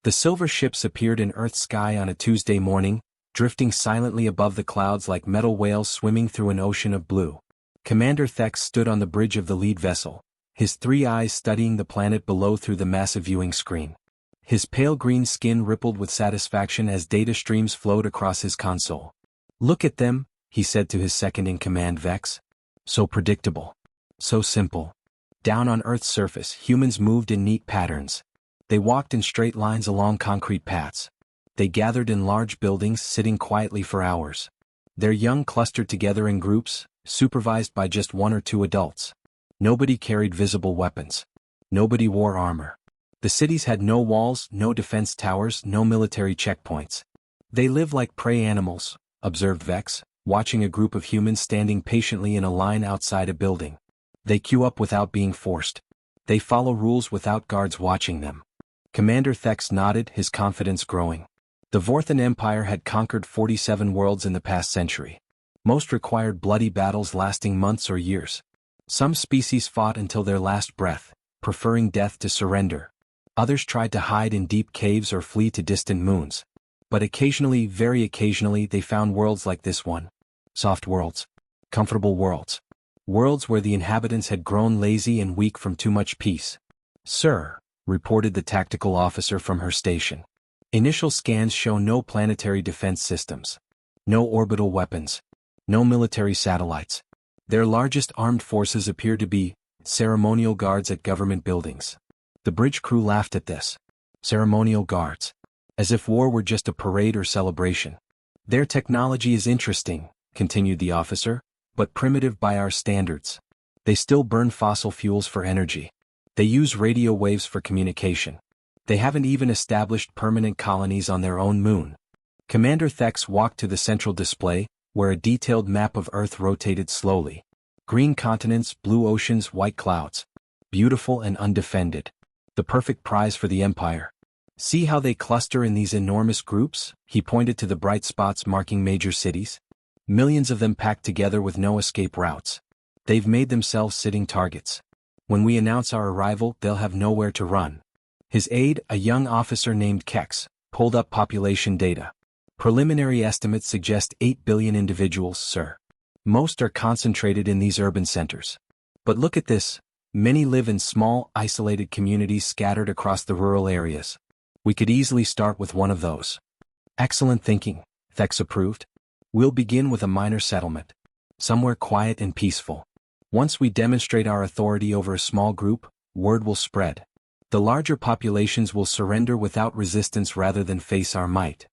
The silver ships appeared in Earth's sky on a Tuesday morning, drifting silently above the clouds like metal whales swimming through an ocean of blue. Commander Thex stood on the bridge of the lead vessel, his three eyes studying the planet below through the massive viewing screen. His pale green skin rippled with satisfaction as data streams flowed across his console. "Look at them," he said to his second-in-command Vex. "So predictable. So simple." Down on Earth's surface, humans moved in neat patterns. They walked in straight lines along concrete paths. They gathered in large buildings, sitting quietly for hours. Their young clustered together in groups, supervised by just one or two adults. Nobody carried visible weapons. Nobody wore armor. The cities had no walls, no defense towers, no military checkpoints. "They live like prey animals," observed Vex, watching a group of humans standing patiently in a line outside a building. "They queue up without being forced. They follow rules without guards watching them." Commander Thex nodded, his confidence growing. The Vorthan Empire had conquered 47 worlds in the past century. Most required bloody battles lasting months or years. Some species fought until their last breath, preferring death to surrender. Others tried to hide in deep caves or flee to distant moons. But occasionally, very occasionally, they found worlds like this one. Soft worlds. Comfortable worlds. Worlds where the inhabitants had grown lazy and weak from too much peace. "Sir," reported the tactical officer from her station. "Initial scans show no planetary defense systems. No orbital weapons. No military satellites. Their largest armed forces appear to be ceremonial guards at government buildings." The bridge crew laughed at this. Ceremonial guards. As if war were just a parade or celebration. "Their technology is interesting," continued the officer, "but primitive by our standards. They still burn fossil fuels for energy. They use radio waves for communication. They haven't even established permanent colonies on their own moon." Commander Thex walked to the central display, where a detailed map of Earth rotated slowly. Green continents, blue oceans, white clouds. Beautiful and undefended. The perfect prize for the Empire. "See how they cluster in these enormous groups?" He pointed to the bright spots marking major cities. "Millions of them packed together with no escape routes. They've made themselves sitting targets. When we announce our arrival, they'll have nowhere to run." His aide, a young officer named Kex, pulled up population data. "Preliminary estimates suggest 8 billion individuals, sir. Most are concentrated in these urban centers. But look at this. Many live in small, isolated communities scattered across the rural areas. We could easily start with one of those." "Excellent thinking," Thex approved. "We'll begin with a minor settlement. Somewhere quiet and peaceful. Once we demonstrate our authority over a small group, word will spread. The larger populations will surrender without resistance rather than face our might."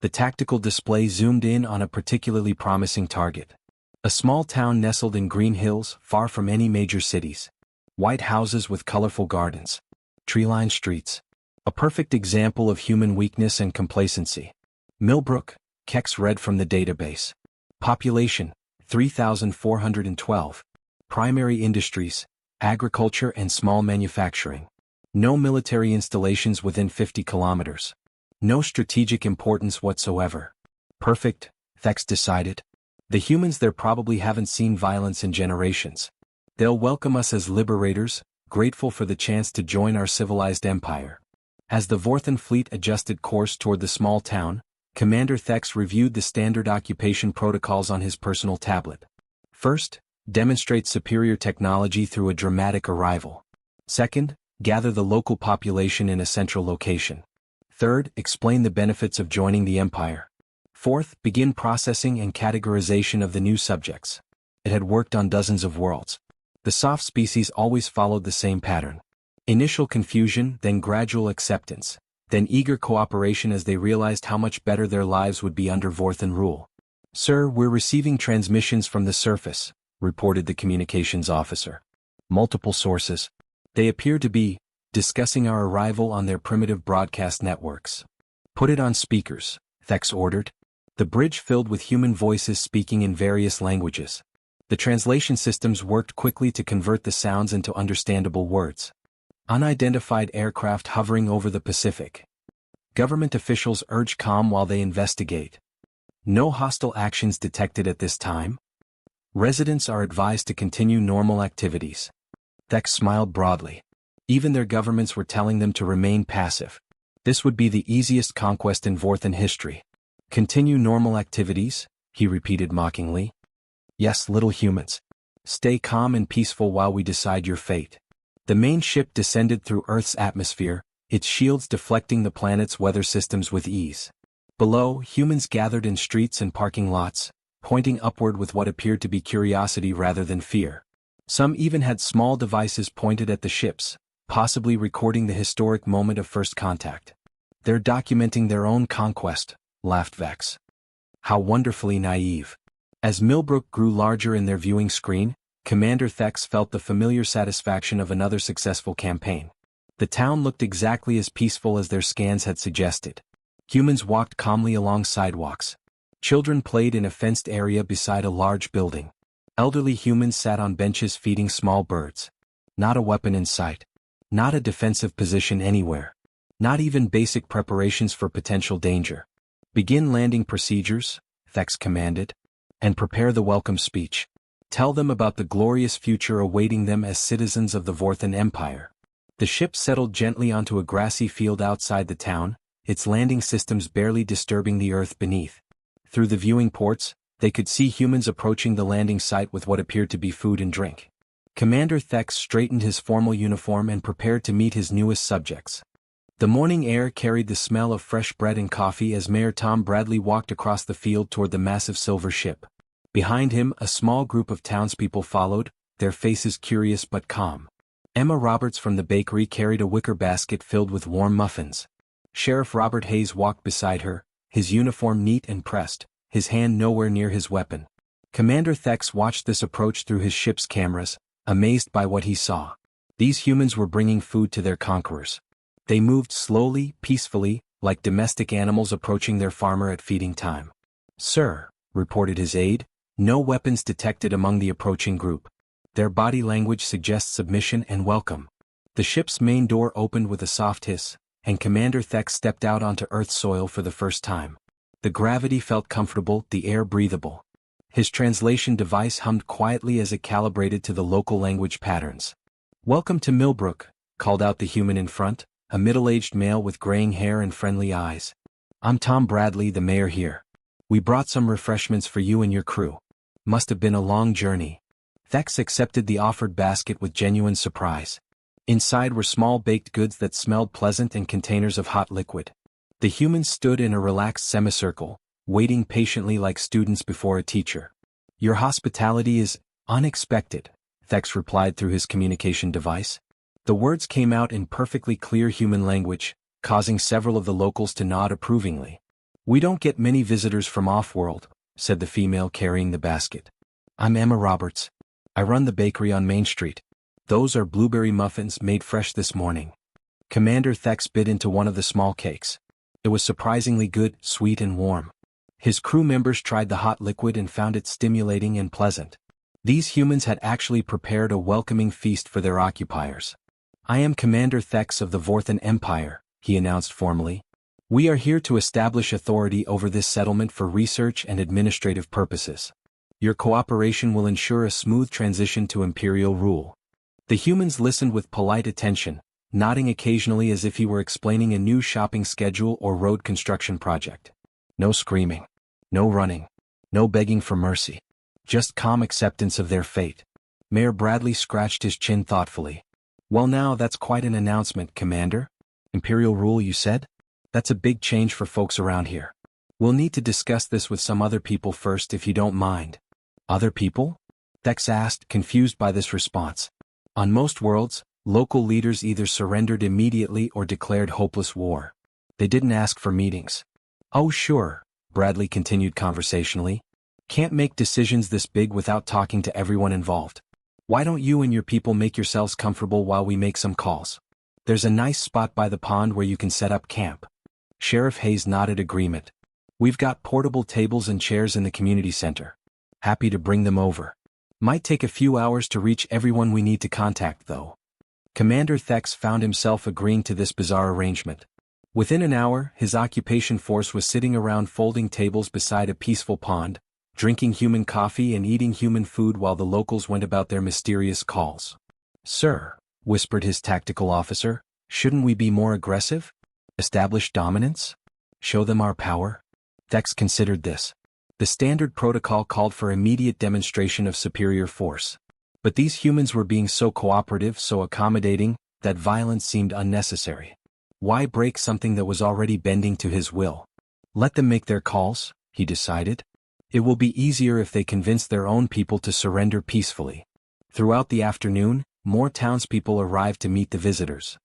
The tactical display zoomed in on a particularly promising target. A small town nestled in green hills, far from any major cities. White houses with colorful gardens. Tree-lined streets. A perfect example of human weakness and complacency. "Millbrook," Kex read from the database. "Population, 3,412. Primary industries, agriculture and small manufacturing. No military installations within 50 kilometers. No strategic importance whatsoever." "Perfect," Thex decided. "The humans there probably haven't seen violence in generations. They'll welcome us as liberators, grateful for the chance to join our civilized empire." As the Vorthan fleet adjusted course toward the small town, Commander Thex reviewed the standard occupation protocols on his personal tablet. First, demonstrate superior technology through a dramatic arrival. Second, gather the local population in a central location. Third, explain the benefits of joining the Empire. Fourth, begin processing and categorization of the new subjects. It had worked on dozens of worlds. The soft species always followed the same pattern. Initial confusion, then gradual acceptance, then eager cooperation as they realized how much better their lives would be under Vorthan rule. "Sir, we're receiving transmissions from the surface," reported the communications officer. "Multiple sources. They appear to be discussing our arrival on their primitive broadcast networks." "Put it on speakers," Thex ordered. The bridge filled with human voices speaking in various languages. The translation systems worked quickly to convert the sounds into understandable words. "Unidentified aircraft hovering over the Pacific. Government officials urge calm while they investigate. No hostile actions detected at this time. Residents are advised to continue normal activities." Thex smiled broadly. Even their governments were telling them to remain passive. This would be the easiest conquest in Vorthan history. Continue normal activities, he repeated mockingly. Yes, little humans. Stay calm and peaceful while we decide your fate. The main ship descended through Earth's atmosphere, its shields deflecting the planet's weather systems with ease. Below, humans gathered in streets and parking lots, pointing upward with what appeared to be curiosity rather than fear. Some even had small devices pointed at the ships, possibly recording the historic moment of first contact. They're documenting their own conquest, laughed Vex. How wonderfully naive. As Millbrook grew larger in their viewing screen, Commander Thex felt the familiar satisfaction of another successful campaign. The town looked exactly as peaceful as their scans had suggested. Humans walked calmly along sidewalks. Children played in a fenced area beside a large building. Elderly humans sat on benches feeding small birds. Not a weapon in sight. Not a defensive position anywhere. Not even basic preparations for potential danger. Begin landing procedures, Thex commanded. And prepare the welcome speech. Tell them about the glorious future awaiting them as citizens of the Vorthan Empire. The ship settled gently onto a grassy field outside the town, its landing systems barely disturbing the earth beneath. Through the viewing ports, they could see humans approaching the landing site with what appeared to be food and drink. Commander Thex straightened his formal uniform and prepared to meet his newest subjects. The morning air carried the smell of fresh bread and coffee as Mayor Tom Bradley walked across the field toward the massive silver ship. Behind him, a small group of townspeople followed, their faces curious but calm. Emma Roberts from the bakery carried a wicker basket filled with warm muffins. Sheriff Robert Hayes walked beside her, his uniform neat and pressed, his hand nowhere near his weapon. Commander Thex watched this approach through his ship's cameras, amazed by what he saw. These humans were bringing food to their conquerors. They moved slowly, peacefully, like domestic animals approaching their farmer at feeding time. "Sir," reported his aide, "no weapons detected among the approaching group. Their body language suggests submission and welcome." The ship's main door opened with a soft hiss, and Commander Thex stepped out onto Earth's soil for the first time. The gravity felt comfortable, the air breathable. His translation device hummed quietly as it calibrated to the local language patterns. "Welcome to Millbrook," called out the human in front, a middle-aged male with graying hair and friendly eyes. "I'm Tom Bradley, the mayor here. We brought some refreshments for you and your crew. Must have been a long journey." Thex accepted the offered basket with genuine surprise. Inside were small baked goods that smelled pleasant and containers of hot liquid. The humans stood in a relaxed semicircle, waiting patiently like students before a teacher. "Your hospitality is unexpected," Thex replied through his communication device. The words came out in perfectly clear human language, causing several of the locals to nod approvingly. "We don't get many visitors from off-world," said the female carrying the basket. "I'm Emma Roberts. I run the bakery on Main Street. Those are blueberry muffins made fresh this morning." Commander Thex bit into one of the small cakes. It was surprisingly good, sweet and warm. His crew members tried the hot liquid and found it stimulating and pleasant. These humans had actually prepared a welcoming feast for their occupiers. "I am Commander Thex of the Vorthan Empire," he announced formally. "We are here to establish authority over this settlement for research and administrative purposes. Your cooperation will ensure a smooth transition to imperial rule." The humans listened with polite attention, nodding occasionally as if he were explaining a new shopping schedule or road construction project. No screaming. No running. No begging for mercy. Just calm acceptance of their fate. Mayor Bradley scratched his chin thoughtfully. "Well now, that's quite an announcement, Commander. Imperial rule, you said? That's a big change for folks around here. We'll need to discuss this with some other people first if you don't mind." "Other people?" Thex asked, confused by this response. On most worlds, local leaders either surrendered immediately or declared hopeless war. They didn't ask for meetings. "Oh sure," Bradley continued conversationally. "Can't make decisions this big without talking to everyone involved. Why don't you and your people make yourselves comfortable while we make some calls? There's a nice spot by the pond where you can set up camp." Sheriff Hayes nodded agreement. "We've got portable tables and chairs in the community center. Happy to bring them over. Might take a few hours to reach everyone we need to contact though." Commander Thex found himself agreeing to this bizarre arrangement. Within an hour, his occupation force was sitting around folding tables beside a peaceful pond, drinking human coffee and eating human food while the locals went about their mysterious calls. "Sir," whispered his tactical officer, "shouldn't we be more aggressive? Establish dominance? Show them our power? Thex considered this. The standard protocol called for immediate demonstration of superior force. But these humans were being so cooperative, so accommodating, that violence seemed unnecessary. Why break something that was already bending to his will? Let them make their calls, he decided. It will be easier if they convince their own people to surrender peacefully. Throughout the afternoon, more townspeople arrived to meet the visitors.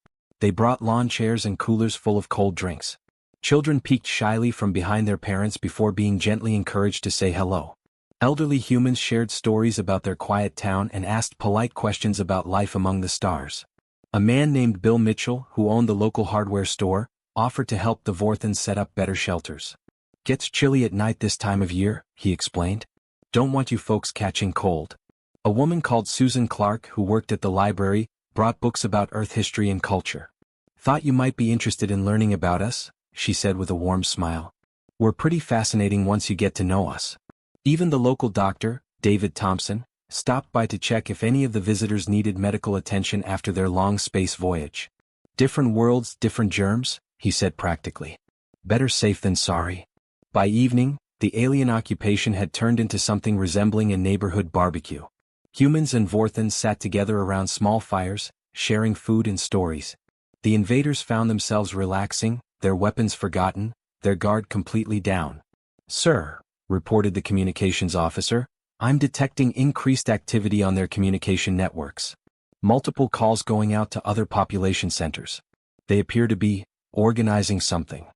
They brought lawn chairs and coolers full of cold drinks. Children peeked shyly from behind their parents before being gently encouraged to say hello. Elderly humans shared stories about their quiet town and asked polite questions about life among the stars. A man named Bill Mitchell, who owned the local hardware store, offered to help the Vorthans set up better shelters. Gets chilly at night this time of year, he explained. Don't want you folks catching cold. A woman called Susan Clark, who worked at the library, brought books about Earth history and culture. Thought you might be interested in learning about us, she said with a warm smile. We're pretty fascinating once you get to know us. Even the local doctor, David Thompson, stopped by to check if any of the visitors needed medical attention after their long space voyage. Different worlds, different germs, he said practically. Better safe than sorry. By evening, the alien occupation had turned into something resembling a neighborhood barbecue. Humans and Vorthans sat together around small fires, sharing food and stories. The invaders found themselves relaxing, their weapons forgotten, their guard completely down. Sir, reported the communications officer, I'm detecting increased activity on their communication networks. Multiple calls going out to other population centers. They appear to be organizing something.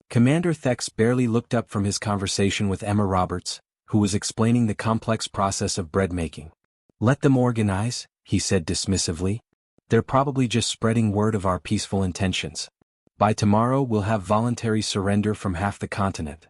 Commander Thex barely looked up from his conversation with Emma Roberts, who was explaining the complex process of bread making. Let them organize, he said dismissively. They're probably just spreading word of our peaceful intentions. By tomorrow we'll have voluntary surrender from half the continent.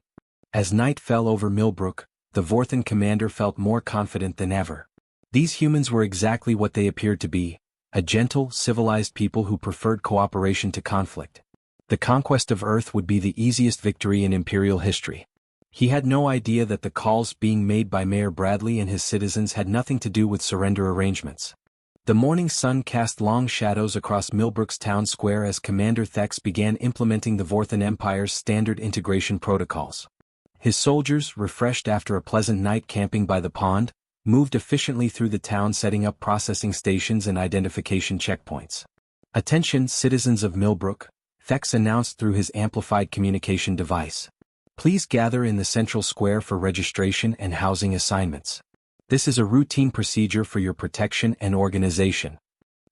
As night fell over Millbrook, the Vorthan commander felt more confident than ever. These humans were exactly what they appeared to be, a gentle, civilized people who preferred cooperation to conflict. The conquest of Earth would be the easiest victory in Imperial history. He had no idea that the calls being made by Mayor Bradley and his citizens had nothing to do with surrender arrangements. The morning sun cast long shadows across Millbrook's town square as Commander Thex began implementing the Vorthan Empire's standard integration protocols. His soldiers, refreshed after a pleasant night camping by the pond, moved efficiently through the town, setting up processing stations and identification checkpoints. Attention, citizens of Millbrook, Thex announced through his amplified communication device. Please gather in the central square for registration and housing assignments. This is a routine procedure for your protection and organization.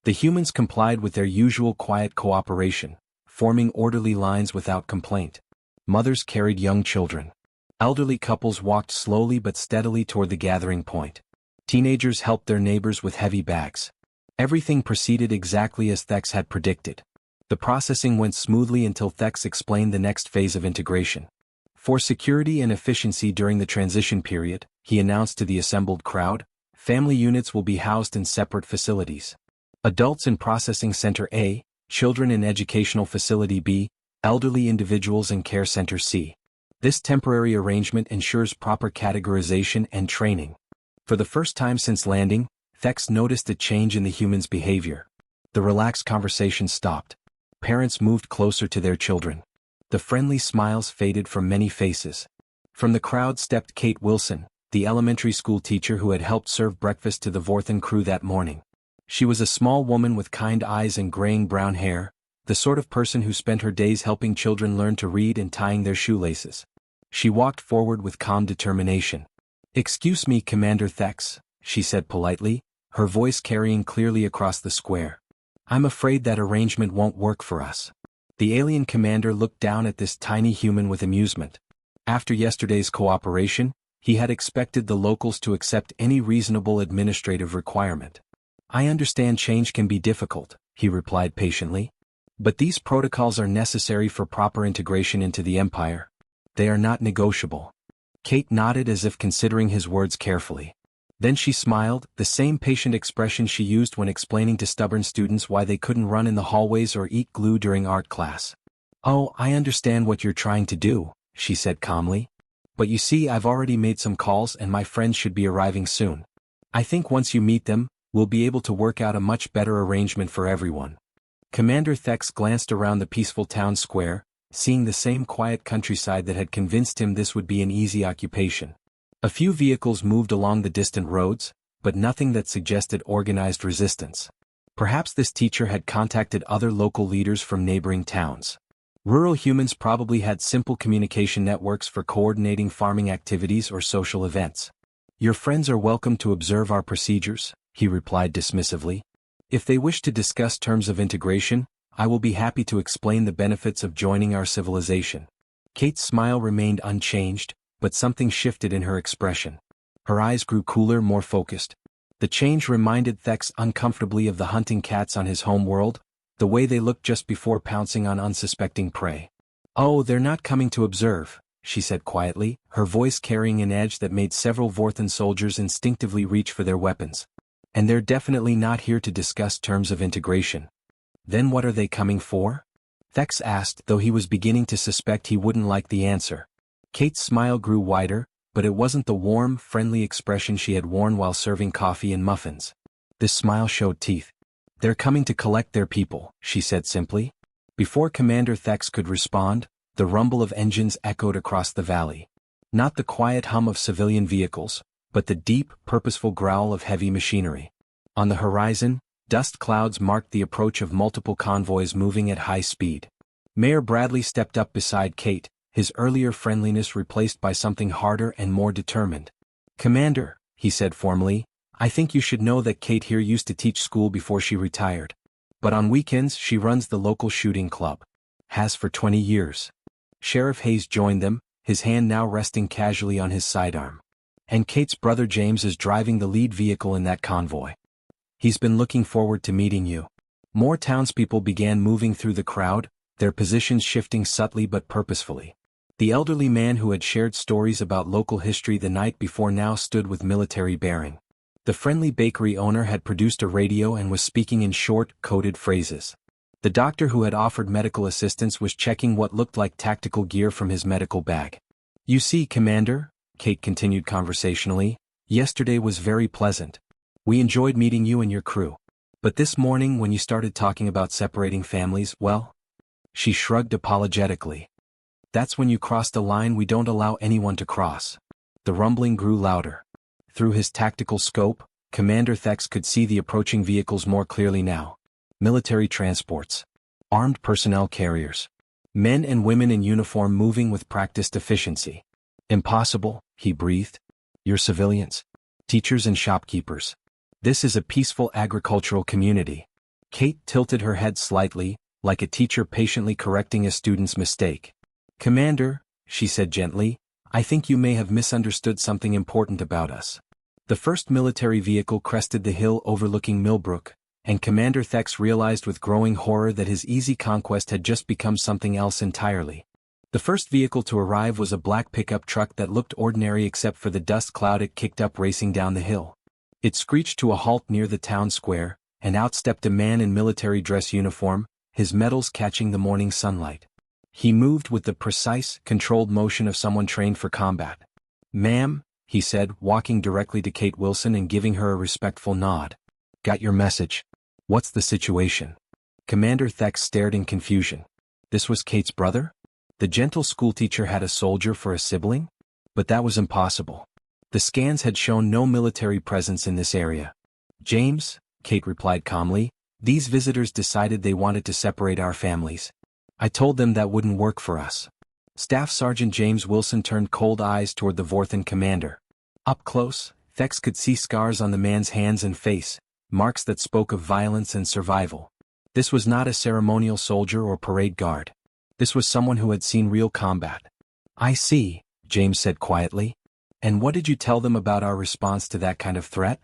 The humans complied with their usual quiet cooperation, forming orderly lines without complaint. Mothers carried young children. Elderly couples walked slowly but steadily toward the gathering point. Teenagers helped their neighbors with heavy bags. Everything proceeded exactly as Thex had predicted. The processing went smoothly until Thex explained the next phase of integration. For security and efficiency during the transition period, he announced to the assembled crowd, family units will be housed in separate facilities. Adults in Processing Center A, children in Educational Facility B, elderly individuals in Care Center C. This temporary arrangement ensures proper categorization and training. For the first time since landing, Thex noticed a change in the humans' behavior. The relaxed conversation stopped. Parents moved closer to their children. The friendly smiles faded from many faces. From the crowd stepped Kate Wilson, the elementary school teacher who had helped serve breakfast to the Vorthan crew that morning. She was a small woman with kind eyes and graying brown hair, the sort of person who spent her days helping children learn to read and tying their shoelaces. She walked forward with calm determination. Excuse me, Commander Thex, she said politely, her voice carrying clearly across the square. I'm afraid that arrangement won't work for us. The alien commander looked down at this tiny human with amusement. After yesterday's cooperation, he had expected the locals to accept any reasonable administrative requirement. I understand change can be difficult, he replied patiently. But these protocols are necessary for proper integration into the Empire. They are not negotiable. Kate nodded as if considering his words carefully. Then she smiled, the same patient expression she used when explaining to stubborn students why they couldn't run in the hallways or eat glue during art class. Oh, I understand what you're trying to do, she said calmly. But you see, I've already made some calls and my friends should be arriving soon. I think once you meet them, we'll be able to work out a much better arrangement for everyone. Commander Thex glanced around the peaceful town square, seeing the same quiet countryside that had convinced him this would be an easy occupation. A few vehicles moved along the distant roads, but nothing that suggested organized resistance. Perhaps this teacher had contacted other local leaders from neighboring towns. Rural humans probably had simple communication networks for coordinating farming activities or social events. "Your friends are welcome to observe our procedures," he replied dismissively. "If they wish to discuss terms of integration, I will be happy to explain the benefits of joining our civilization." Kate's smile remained unchanged, but something shifted in her expression. Her eyes grew cooler, more focused. The change reminded Thex uncomfortably of the hunting cats on his home world, the way they looked just before pouncing on unsuspecting prey. "Oh, they're not coming to observe," she said quietly, her voice carrying an edge that made several Vorthan soldiers instinctively reach for their weapons. "And they're definitely not here to discuss terms of integration." "Then what are they coming for?" Thex asked, though he was beginning to suspect he wouldn't like the answer. Kate's smile grew wider, but it wasn't the warm, friendly expression she had worn while serving coffee and muffins. This smile showed teeth. "They're coming to collect their people," she said simply. Before Commander Thex could respond, the rumble of engines echoed across the valley. Not the quiet hum of civilian vehicles, but the deep, purposeful growl of heavy machinery. On the horizon, dust clouds marked the approach of multiple convoys moving at high speed. Mayor Bradley stepped up beside Kate, his earlier friendliness replaced by something harder and more determined. "Commander," he said formally, "I think you should know that Kate here used to teach school before she retired. But on weekends she runs the local shooting club. Has for 20 years. Sheriff Hayes joined them, his hand now resting casually on his sidearm. And Kate's brother James is driving the lead vehicle in that convoy. He's been looking forward to meeting you." More townspeople began moving through the crowd, their positions shifting subtly but purposefully. The elderly man who had shared stories about local history the night before now stood with military bearing. The friendly bakery owner had produced a radio and was speaking in short, coded phrases. The doctor who had offered medical assistance was checking what looked like tactical gear from his medical bag. "You see, Commander," Kate continued conversationally, "yesterday was very pleasant. We enjoyed meeting you and your crew. But this morning when you started talking about separating families, well..." She shrugged apologetically. "That's when you crossed a line we don't allow anyone to cross." The rumbling grew louder. Through his tactical scope, Commander Thex could see the approaching vehicles more clearly now. Military transports. Armed personnel carriers. Men and women in uniform moving with practiced efficiency. "Impossible," he breathed. "You're civilians. Teachers and shopkeepers. This is a peaceful agricultural community." Kate tilted her head slightly, like a teacher patiently correcting a student's mistake. "Commander," she said gently, "I think you may have misunderstood something important about us." The first military vehicle crested the hill overlooking Millbrook, and Commander Thex realized with growing horror that his easy conquest had just become something else entirely. The first vehicle to arrive was a black pickup truck that looked ordinary except for the dust cloud it kicked up racing down the hill. It screeched to a halt near the town square, and out stepped a man in military dress uniform, his metals catching the morning sunlight. He moved with the precise, controlled motion of someone trained for combat. "Ma'am," he said, walking directly to Kate Wilson and giving her a respectful nod. "Got your message. What's the situation?" Commander Thex stared in confusion. This was Kate's brother? The gentle schoolteacher had a soldier for a sibling? But that was impossible. The scans had shown no military presence in this area. "James," Kate replied calmly, "these visitors decided they wanted to separate our families. I told them that wouldn't work for us." Staff Sergeant James Wilson turned cold eyes toward the Vorthan commander. Up close, Thex could see scars on the man's hands and face, marks that spoke of violence and survival. This was not a ceremonial soldier or parade guard. This was someone who had seen real combat. "I see," James said quietly. "And what did you tell them about our response to that kind of threat?"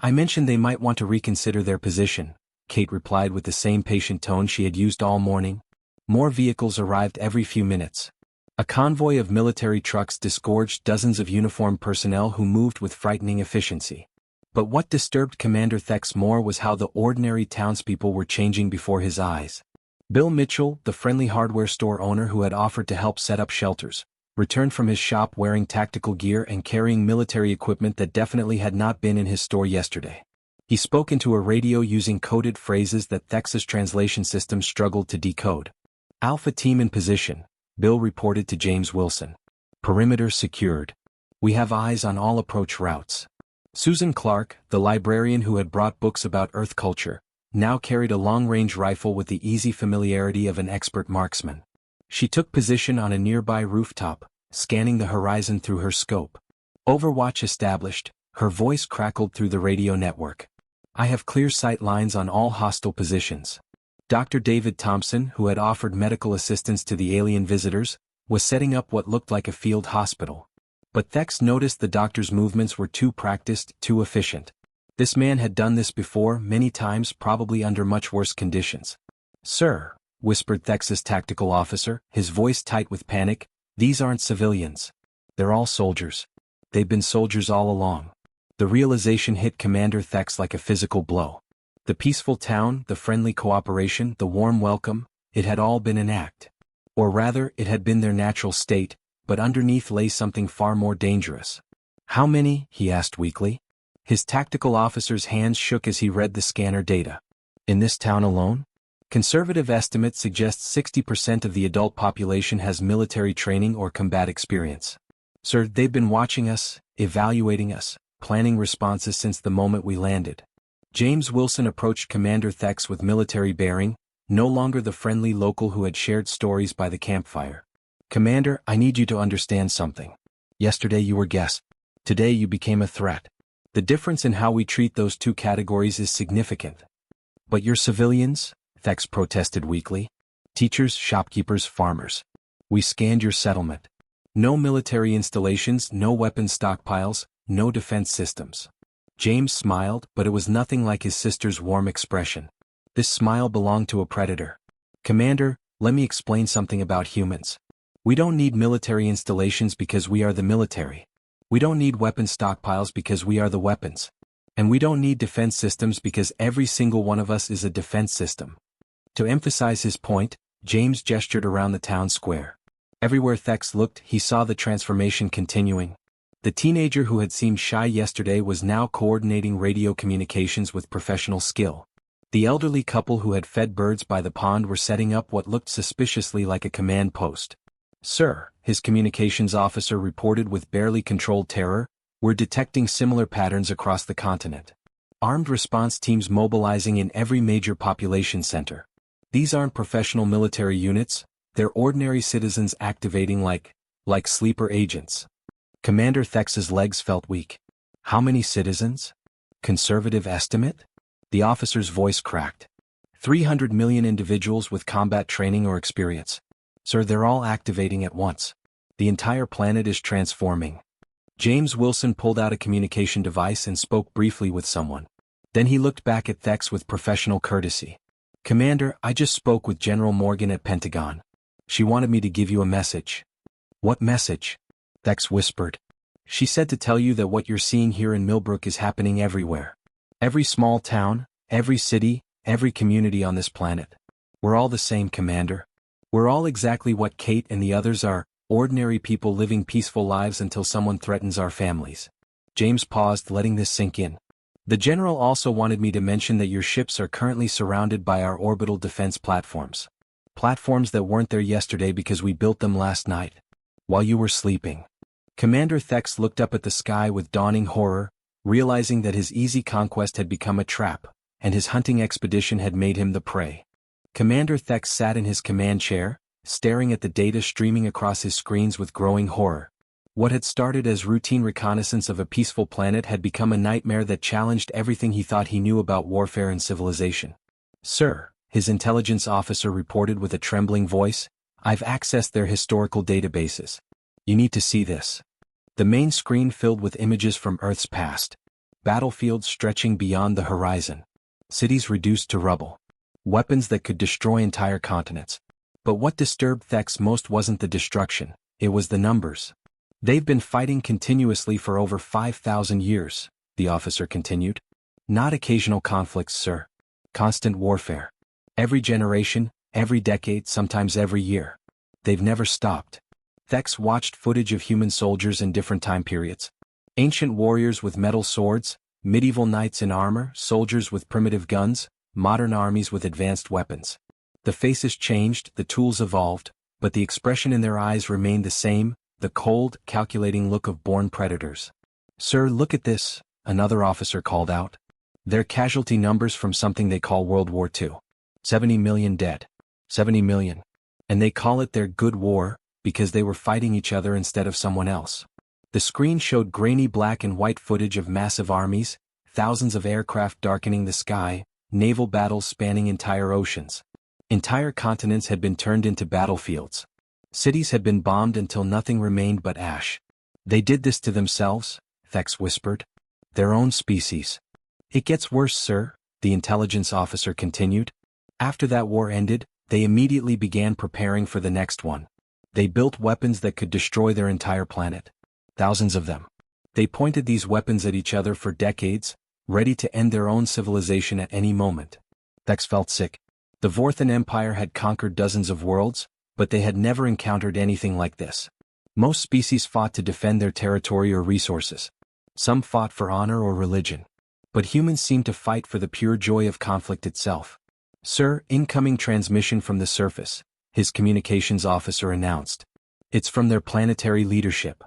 "I mentioned they might want to reconsider their position," Kate replied with the same patient tone she had used all morning. More vehicles arrived every few minutes. A convoy of military trucks disgorged dozens of uniformed personnel who moved with frightening efficiency. But what disturbed Commander Thex more was how the ordinary townspeople were changing before his eyes. Bill Mitchell, the friendly hardware store owner who had offered to help set up shelters, returned from his shop wearing tactical gear and carrying military equipment that definitely had not been in his store yesterday. He spoke into a radio using coded phrases that Thex's translation system struggled to decode. Alpha team in position, Bill reported to James Wilson. Perimeter secured. We have eyes on all approach routes. Susan Clark, the librarian who had brought books about Earth culture, now carried a long-range rifle with the easy familiarity of an expert marksman. She took position on a nearby rooftop, scanning the horizon through her scope. Overwatch established, her voice crackled through the radio network. I have clear sight lines on all hostile positions. Dr. David Thompson, who had offered medical assistance to the alien visitors, was setting up what looked like a field hospital. But Thex noticed the doctor's movements were too practiced, too efficient. This man had done this before, many times, probably under much worse conditions. Sir, whispered Thex's tactical officer, his voice tight with panic, these aren't civilians. They're all soldiers. They've been soldiers all along. The realization hit Commander Thex like a physical blow. The peaceful town, the friendly cooperation, the warm welcome, it had all been an act. Or rather, it had been their natural state, but underneath lay something far more dangerous. How many? He asked weakly. His tactical officer's hands shook as he read the scanner data. In this town alone? Conservative estimates suggest 60% of the adult population has military training or combat experience. Sir, they've been watching us, evaluating us, planning responses since the moment we landed. James Wilson approached Commander Thex with military bearing, no longer the friendly local who had shared stories by the campfire. Commander, I need you to understand something. Yesterday you were guest. Today you became a threat. The difference in how we treat those two categories is significant. But you're civilians? Thex protested weakly. Teachers, shopkeepers, farmers. We scanned your settlement. No military installations, no weapons stockpiles, no defense systems. James smiled, but it was nothing like his sister's warm expression. This smile belonged to a predator. Commander, let me explain something about humans. We don't need military installations because we are the military. We don't need weapon stockpiles because we are the weapons. And we don't need defense systems because every single one of us is a defense system. To emphasize his point, James gestured around the town square. Everywhere Thex looked, he saw the transformation continuing. The teenager who had seemed shy yesterday was now coordinating radio communications with professional skill. The elderly couple who had fed birds by the pond were setting up what looked suspiciously like a command post. Sir, his communications officer reported with barely controlled terror, we're detecting similar patterns across the continent. Armed response teams mobilizing in every major population center. These aren't professional military units, they're ordinary citizens activating like sleeper agents. Commander Thex's legs felt weak. How many citizens? Conservative estimate? The officer's voice cracked. 300 million individuals with combat training or experience. Sir, they're all activating at once. The entire planet is transforming. James Wilson pulled out a communication device and spoke briefly with someone. Then he looked back at Thex with professional courtesy. Commander, I just spoke with General Morgan at Pentagon. She wanted me to give you a message. What message? Thex whispered. She said to tell you that what you're seeing here in Millbrook is happening everywhere. Every small town, every city, every community on this planet. We're all the same, Commander. We're all exactly what Kate and the others are, ordinary people living peaceful lives until someone threatens our families. James paused, letting this sink in. The General also wanted me to mention that your ships are currently surrounded by our orbital defense platforms. Platforms that weren't there yesterday because we built them last night, while you were sleeping. Commander Thex looked up at the sky with dawning horror, realizing that his easy conquest had become a trap, and his hunting expedition had made him the prey. Commander Thex sat in his command chair, staring at the data streaming across his screens with growing horror. What had started as routine reconnaissance of a peaceful planet had become a nightmare that challenged everything he thought he knew about warfare and civilization. Sir, his intelligence officer reported with a trembling voice, I've accessed their historical databases. You need to see this. The main screen filled with images from Earth's past. Battlefields stretching beyond the horizon. Cities reduced to rubble. Weapons that could destroy entire continents. But what disturbed Thex most wasn't the destruction, it was the numbers. They've been fighting continuously for over 5,000 years, the officer continued. Not occasional conflicts, sir. Constant warfare. Every generation, every decade, sometimes every year. They've never stopped. Thex watched footage of human soldiers in different time periods. Ancient warriors with metal swords, medieval knights in armor, soldiers with primitive guns, modern armies with advanced weapons. The faces changed, the tools evolved, but the expression in their eyes remained the same, the cold, calculating look of born predators. "Sir, look at this," another officer called out. "They're casualty numbers from something they call World War II. 70 million dead. 70 million. And they call it their good war, because they were fighting each other instead of someone else." The screen showed grainy black and white footage of massive armies, thousands of aircraft darkening the sky, naval battles spanning entire oceans. Entire continents had been turned into battlefields. Cities had been bombed until nothing remained but ash. "They did this to themselves," Thex whispered. "Their own species." "It gets worse, sir," the intelligence officer continued. "After that war ended, they immediately began preparing for the next one. They built weapons that could destroy their entire planet. Thousands of them. They pointed these weapons at each other for decades, ready to end their own civilization at any moment." Thex felt sick. The Vorthan Empire had conquered dozens of worlds, but they had never encountered anything like this. Most species fought to defend their territory or resources. Some fought for honor or religion. But humans seemed to fight for the pure joy of conflict itself. "Sir, incoming transmission from the surface," his communications officer announced. "It's from their planetary leadership."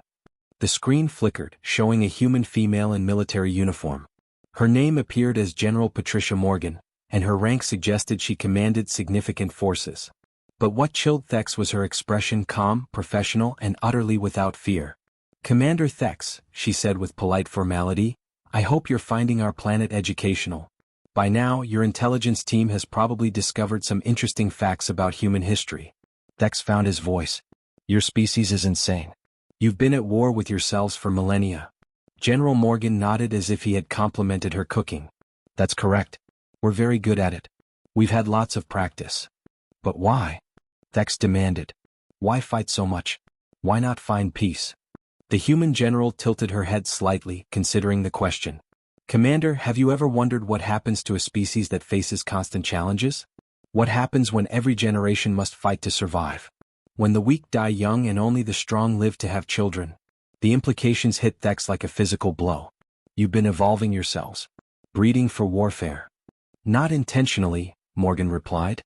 The screen flickered, showing a human female in military uniform. Her name appeared as General Patricia Morgan, and her rank suggested she commanded significant forces. But what chilled Thex was her expression, calm, professional, and utterly without fear. "Commander Thex," she said with polite formality, "I hope you're finding our planet educational. By now, your intelligence team has probably discovered some interesting facts about human history." Thex found his voice. "Your species is insane. You've been at war with yourselves for millennia." General Morgan nodded as if he had complimented her cooking. "That's correct. We're very good at it. We've had lots of practice." "But why?" Thex demanded. "Why fight so much? Why not find peace?" The human general tilted her head slightly, considering the question. "Commander, have you ever wondered what happens to a species that faces constant challenges? What happens when every generation must fight to survive? When the weak die young and only the strong live to have children?" The implications hit Thex like a physical blow. "You've been evolving yourselves. Breeding for warfare." "Not intentionally," Morgan replied.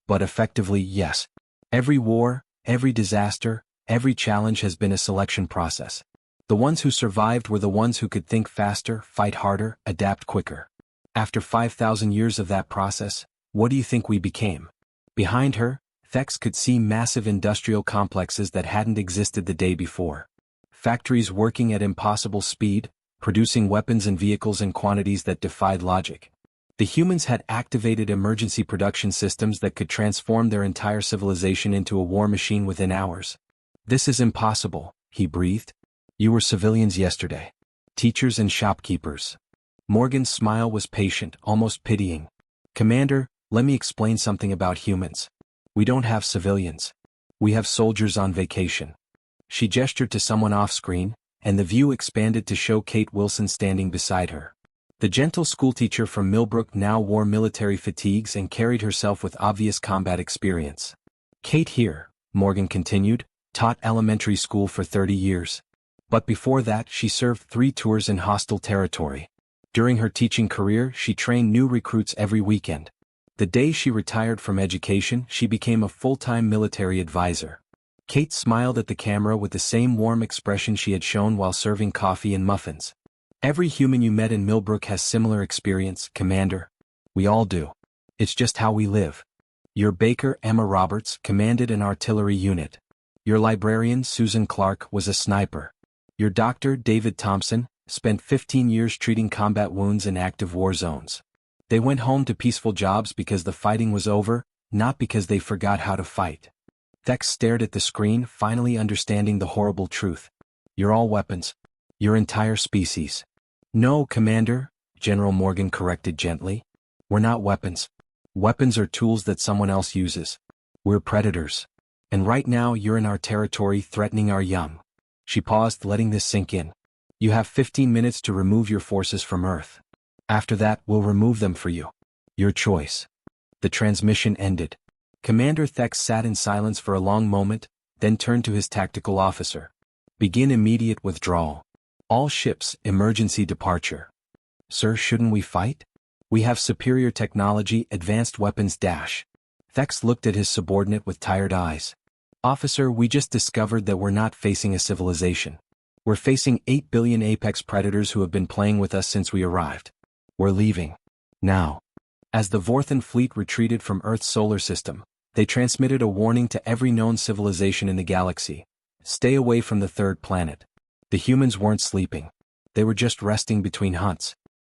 "But effectively, yes. Every war, every disaster, every challenge has been a selection process. The ones who survived were the ones who could think faster, fight harder, adapt quicker. After 5,000 years of that process, what do you think we became?" Behind her, Thex could see massive industrial complexes that hadn't existed the day before. Factories working at impossible speed, producing weapons and vehicles in quantities that defied logic. The humans had activated emergency production systems that could transform their entire civilization into a war machine within hours. "This is impossible," he breathed. "You were civilians yesterday. Teachers and shopkeepers." Morgan's smile was patient, almost pitying. "Commander, let me explain something about humans. We don't have civilians. We have soldiers on vacation." She gestured to someone off-screen, and the view expanded to show Kate Wilson standing beside her. The gentle schoolteacher from Millbrook now wore military fatigues and carried herself with obvious combat experience. "Kate here," Morgan continued, "taught elementary school for 30 years. But before that she served 3 tours in hostile territory. During her teaching career she trained new recruits every weekend. The day she retired from education she became a full-time military advisor." Kate smiled at the camera with the same warm expression she had shown while serving coffee and muffins. "Every human you met in Millbrook has similar experience, Commander. We all do. It's just how we live. Your baker, Emma Roberts, commanded an artillery unit. Your librarian, Susan Clark, was a sniper. Your doctor, David Thompson, spent 15 years treating combat wounds in active war zones. They went home to peaceful jobs because the fighting was over, not because they forgot how to fight." Thex stared at the screen, finally understanding the horrible truth. "You're all weapons. Your entire species." "No, Commander," General Morgan corrected gently. "We're not weapons. Weapons are tools that someone else uses. We're predators. And right now you're in our territory threatening our young." She paused, letting this sink in. "You have 15 minutes to remove your forces from Earth. After that, we'll remove them for you. Your choice." The transmission ended. Commander Thex sat in silence for a long moment, then turned to his tactical officer. "Begin immediate withdrawal. All ships, emergency departure." Sir, shouldn't we fight? We have superior technology, advanced weapons dash. Thex looked at his subordinate with tired eyes. Officer, we just discovered that we're not facing a civilization. We're facing 8 billion apex predators who have been playing with us since we arrived. We're leaving. Now. As the Vorthan fleet retreated from Earth's solar system, they transmitted a warning to every known civilization in the galaxy. Stay away from the third planet. The humans weren't sleeping. They were just resting between hunts.